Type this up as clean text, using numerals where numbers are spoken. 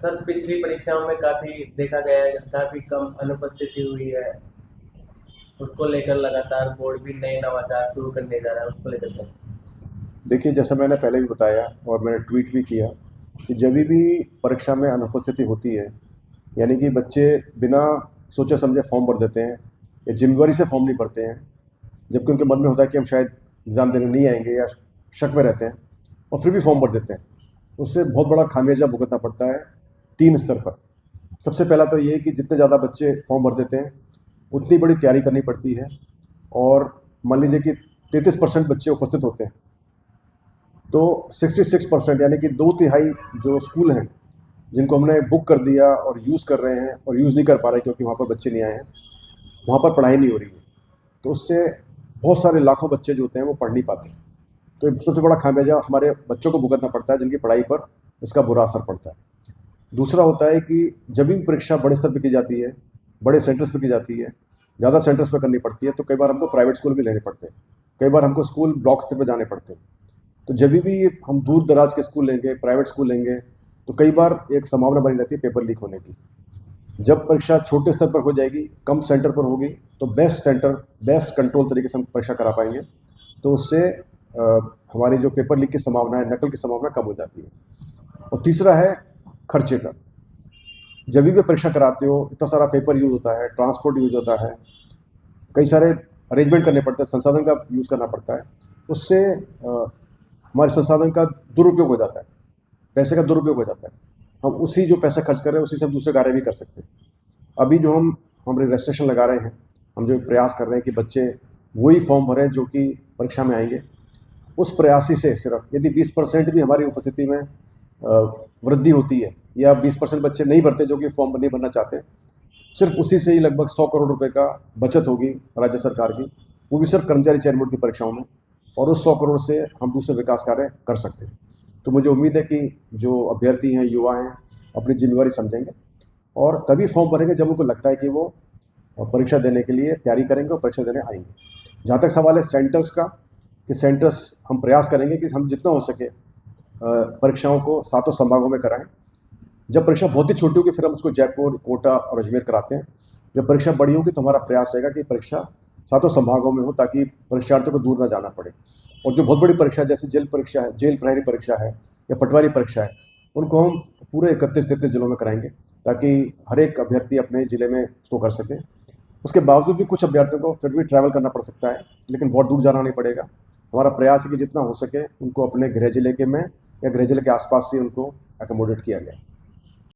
Sir पिछली परीक्षाओं में काफ़ी देखा गया है, काफ़ी कम अनुपस्थिति हुई है। उसको लेकर लगातार बोर्ड भी नए नवाचार शुरू करने जा रहा है, उसको लेकर क्या? देखिए, जैसा मैंने पहले भी बताया और मैंने ट्वीट भी किया कि जब भी परीक्षा में अनुपस्थिति होती है, यानी कि बच्चे बिना सोचे समझे फॉर्म भर देते हैं या जिम्मेवारी से फॉर्म नहीं भरते हैं, जबकि उनके मन में होता है कि हम शायद एग्ज़ाम देने नहीं आएंगे या शक में रहते हैं और फिर भी फॉर्म भर देते हैं। उससे बहुत बड़ा खामियाजा भुगतना पड़ता है 3 स्तर पर। सबसे पहला तो ये है कि जितने ज़्यादा बच्चे फॉर्म भर देते हैं, उतनी बड़ी तैयारी करनी पड़ती है। और मान लीजिए कि 33% बच्चे उपस्थित होते हैं, तो 66% यानी कि 2/3 जो स्कूल हैं, जिनको हमने बुक कर दिया और यूज़ कर रहे हैं और यूज़ नहीं कर पा रहे क्योंकि वहाँ पर बच्चे नहीं आए हैं, वहाँ पर पढ़ाई नहीं हो रही है। तो उससे बहुत सारे लाखों बच्चे जो होते हैं वो पढ़ नहीं पाते। तो एक सबसे बड़ा खामियाजा हमारे बच्चों को भुगतना पड़ता है, जिनकी पढ़ाई पर इसका बुरा असर पड़ता है। दूसरा होता है कि जब भी परीक्षा बड़े स्तर पर की जाती है, बड़े सेंटर्स पर की जाती है, ज़्यादा सेंटर्स पर करनी पड़ती है, तो कई बार हमको प्राइवेट स्कूल भी लेने पड़ते हैं। कई बार हमको स्कूल ब्लॉक स्तर पर जाने पड़ते हैं। तो जब भी हम दूर दराज के स्कूल लेंगे, प्राइवेट स्कूल लेंगे, तो कई बार एक संभावना बनी रहती है पेपर लीक होने की। जब परीक्षा छोटे स्तर पर हो जाएगी, कम सेंटर पर होगी, तो बेस्ट सेंटर, बेस्ट कंट्रोल तरीके से हम परीक्षा करा पाएंगे। तो उससे हमारी जो पेपर लीक की संभावना है, नकल की संभावना कम हो जाती है। और तीसरा है खर्चे का। जब भी परीक्षा कराते हो, इतना सारा पेपर यूज होता है, ट्रांसपोर्ट यूज होता है, कई सारे अरेंजमेंट करने पड़ते हैं, संसाधन का यूज़ करना पड़ता है। उससे हमारे संसाधन का दुरुपयोग हो जाता है, पैसे का दुरुपयोग हो जाता है। हम उसी जो पैसा खर्च कर रहे हैं, उसी से हम दूसरे कार्य भी कर सकते हैं। अभी जो हम रजिस्ट्रेशन लगा रहे हैं, हम जो प्रयास कर रहे हैं कि बच्चे वही फॉर्म भरें जो कि परीक्षा में आएंगे, उस प्रयासी से सिर्फ यदि 20% भी हमारी उपस्थिति में वृद्धि होती है, या 20% बच्चे नहीं भरते जो कि फॉर्म नहीं भरना चाहते, सिर्फ उसी से ही लगभग 100 करोड़ रुपए का बचत होगी राज्य सरकार की, वो भी सिर्फ कर्मचारी चयन बोर्ड की परीक्षाओं में। और उस 100 करोड़ से हम दूसरे विकास कार्य कर सकते हैं। तो मुझे उम्मीद है कि जो अभ्यर्थी हैं, युवा हैं, अपनी जिम्मेवारी समझेंगे और तभी फॉर्म भरेंगे जब उनको लगता है कि वो परीक्षा देने के लिए तैयारी करेंगे और परीक्षा देने आएंगे। जहाँ तक सवाल है सेंटर्स का, कि सेंटर्स हम प्रयास करेंगे कि हम जितना हो सके परीक्षाओं को सातों संभागों में कराएं। जब परीक्षा बहुत ही छोटी होगी फिर हम उसको जयपुर, कोटा और अजमेर कराते हैं। जब परीक्षा बड़ी होगी तो हमारा प्रयास रहेगा कि परीक्षा सातों संभागों में हो, ताकि परीक्षार्थियों को दूर ना जाना पड़े। और जो बहुत बड़ी परीक्षा जैसे जेल परीक्षा है, जेल प्रहरी परीक्षा है या पटवारी परीक्षा है, उनको हम पूरे 31-33 जिलों में कराएंगे, ताकि हर एक अभ्यर्थी अपने ज़िले में उसको कर सके। उसके बावजूद भी कुछ अभ्यर्थियों को फिर भी ट्रैवल करना पड़ सकता है, लेकिन बहुत दूर जाना नहीं पड़ेगा। हमारा प्रयास है कि जितना हो सके उनको अपने गृह जिले के में या गृह जिले के आसपास से उनको एकोमोडेट किया जाए।